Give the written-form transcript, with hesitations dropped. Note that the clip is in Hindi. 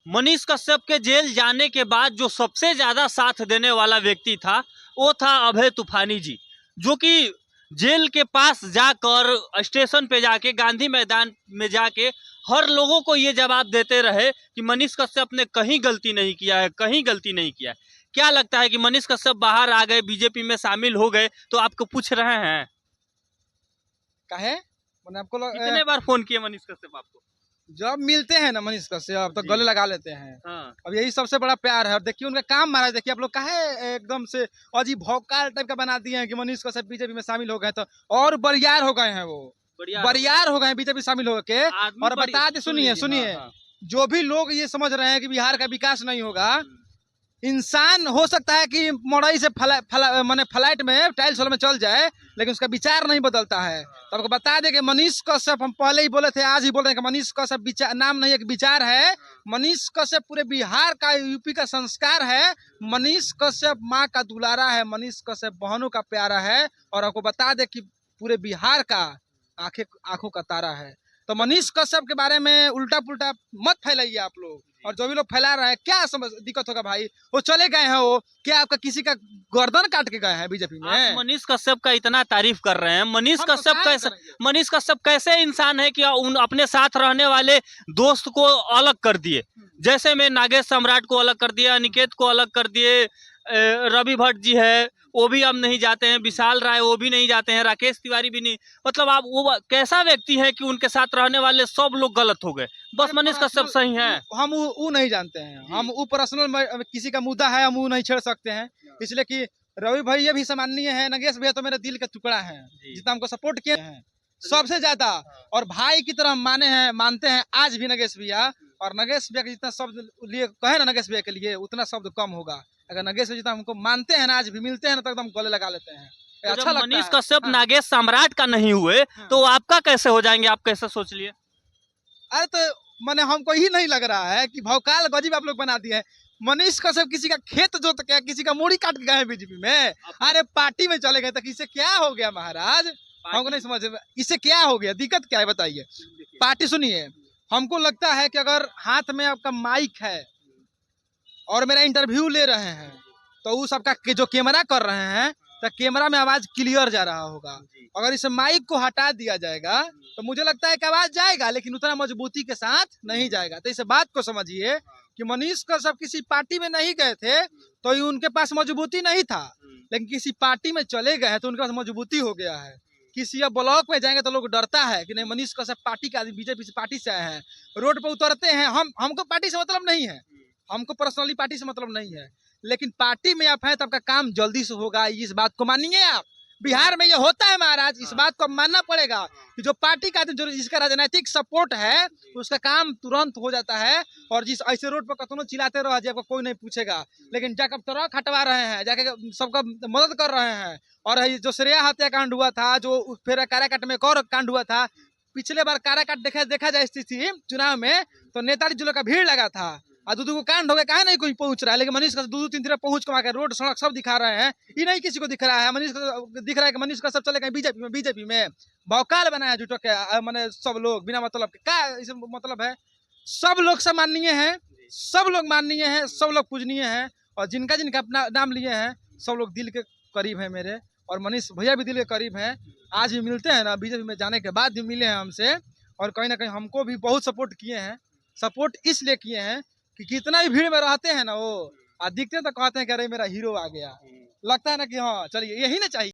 मनीष कश्यप के जेल जाने के बाद जो सबसे ज्यादा साथ देने वाला व्यक्ति था वो था अभय तूफानी जी, जो कि जेल के पास जाकर स्टेशन पे जाके गांधी मैदान में जाके हर लोगों को ये जवाब देते रहे कि मनीष कश्यप ने कहीं गलती नहीं किया है, कहीं गलती नहीं किया है। क्या लगता है कि मनीष कश्यप बाहर आ गए, बीजेपी में शामिल हो गए, तो आपको पूछ रहे हैं काहे मैंने आपको कितने बार फोन किए मनीष कश्यप आपको? जब मिलते हैं ना मनीष कश्यप तो गले लगा लेते हैं। हाँ। अब यही सबसे बड़ा प्यार है। और देखिए उनका काम महाराज, देखिए आप लोग काहे एकदम से अजीब भौकाल टाइप का बना दिए हैं कि मनीष कश्यप बीजेपी में शामिल हो गए तो और बरियार हो गए हैं, वो बरियार हो गए हैं बीजेपी शामिल होके। और बता दे, सुनिए सुनिए, जो भी लोग ये समझ रहे हैं कि बिहार का विकास नहीं होगा, इंसान हो सकता है कि मड़ई से माने फ्लाइट में टाइल्स में चल जाए, लेकिन उसका विचार नहीं बदलता है। तो आपको बता दें कि मनीष कश्यप, हम पहले ही बोले थे, आज ही बोल रहे हैं कि मनीष कश्यप विचार नाम नहीं, एक विचार है। मनीष कश्यप पूरे बिहार का, यूपी का संस्कार है। मनीष कश्यप माँ का दुलारा है, मनीष कश्यप बहनों का प्यारा है। और आपको बता दें कि पूरे बिहार का आंखों का तारा है। तो मनीष कश्यप के बारे में उल्टा पुल्टा मत फैलाइए आप लोग। और जो भी लोग फैला रहे हैं, क्या समझ दिक्कत होगा भाई? वो चले गए हैं, वो क्या आपका किसी का गर्दन काट के गए हैं बीजेपी में? आप मनीष कश्यप का इतना तारीफ कर रहे हैं, मनीष कश्यप कैसे इंसान है कि उन अपने साथ रहने वाले दोस्त को अलग कर दिए? जैसे में नागेश सम्राट को अलग कर दिया, अनिकेत को अलग कर दिए, रवि भट्ट जी है वो भी अब नहीं जाते हैं, विशाल राय वो भी नहीं जाते हैं, राकेश तिवारी भी नहीं। मतलब आप वो कैसा व्यक्ति है कि उनके साथ रहने वाले सब लोग गलत हो गए, बस मनीष कश्यप सही है? हम वो नहीं जानते हैं, हम वो पर्सनल किसी का मुद्दा है, हम वो नहीं छेड़ सकते हैं। इसलिए कि रवि भैया भी सम्माननीय है, नगेश भैया तो मेरे दिल का टुकड़ा है, जितना हमको सपोर्ट किए हैं सबसे ज्यादा, और भाई की तरह मानते हैं आज भी नगेश भैया। और नगेश भैया के जितना शब्द लिए कहे ना नगेश भैया के लिए, उतना शब्द कम होगा। अगर नगेश भैया जितना हमको मानते हैं ना, आज भी मिलते हैं ना, तो एकदम गले लगा लेते हैं। तो अच्छा लगता है। मनीष कश्यप नागेश सम्राट का नहीं हुए तो आपका कैसे हो जाएंगे? आप कैसे सोच लिए? अरे तो मैंने, हमको ही नहीं लग रहा है कि भौकाल गजीब आप लोग बना दिए हैं। मनीष कश्यप किसी का खेत जोत के, किसी का मूड़ी काट के गए हैं बीजेपी में। अरे पार्टी में चले गए तो किसे क्या हो गया महाराज? हमको नहीं समझ, इससे क्या हो गया, दिक्कत क्या है बताइए? पार्टी सुनिए, हमको लगता है कि अगर हाथ में आपका माइक है और मेरा इंटरव्यू ले रहे हैं, तो उस आपका जो कैमरा कर रहे हैं, तो कैमरा में आवाज क्लियर जा रहा होगा। अगर इस माइक को हटा दिया जाएगा तो मुझे लगता है कि आवाज जाएगा, लेकिन उतना मजबूती के साथ नहीं जाएगा। तो इस बात को समझिए कि मनीष कश्यप किसी पार्टी में नहीं गए थे तो उनके पास मजबूती नहीं था, लेकिन किसी पार्टी में चले गए हैं तो उनके पास मजबूती हो गया है। किसी ब्लॉक में जाएंगे तो लोग डरता है कि नहीं, मनीष कश्यप पार्टी का आदमी, बीजेपी से पार्टी से आए हैं, रोड पे उतरते हैं। हमको पार्टी से मतलब नहीं है, हमको पर्सनली पार्टी से मतलब नहीं है, लेकिन पार्टी में आप हैं तो आपका काम जल्दी से होगा, इस बात को मानिए आप। बिहार में ये होता है महाराज, इस बात को मानना पड़ेगा कि जो पार्टी का जो जिसका राजनीतिक सपोर्ट है उसका काम तुरंत हो जाता है। और जिस ऐसे रोड पर कतनो चिल्लाते रह जाए, आपको कोई नहीं पूछेगा, लेकिन जाकर ट्रक हटवा रहे हैं, जाके सबका मदद कर रहे हैं। और जो श्रेया हत्याकांड हुआ था, जो फिर काराकाट में एक और कांड हुआ था, पिछले बार काराकाट देखा जाए स्थिति चुनाव में तो नेताजी जी लोग का भीड़ लगा था, और दो को कांड हो गया, कहा नहीं कोई पहुंच रहा है, लेकिन मनीष कश्यप 2-3 दिन पहुंच के रोड सड़क सब दिखा रहे हैं। ये नहीं किसी को दिख रहा है, मनीष दिख रहा है कि मनीष कश्यप चले गए बीजेपी में भौकाल बनाया जुटो के, मैंने सब लोग बिना मतलब के, क्या मतलब है? सब लोग सम्माननीय है, सब लोग माननीय है, सब लोग पूजनीय है, और जिनका जिनका अपना नाम लिए हैं सब लोग दिल के करीब है मेरे। और मनीष भैया भी दिल के करीब है, आज भी मिलते हैं ना, बीजेपी में जाने के बाद भी मिले हैं हमसे, और कहीं ना कहीं हमको भी बहुत सपोर्ट किए हैं। सपोर्ट इसलिए किए हैं कि कितना भी भीड़ में रहते हैं ना, वो दिखते हैं तो कहते हैं कि अरे मेरा हीरो आ गया। लगता है ना कि हाँ चलिए, यही ना चाहिए।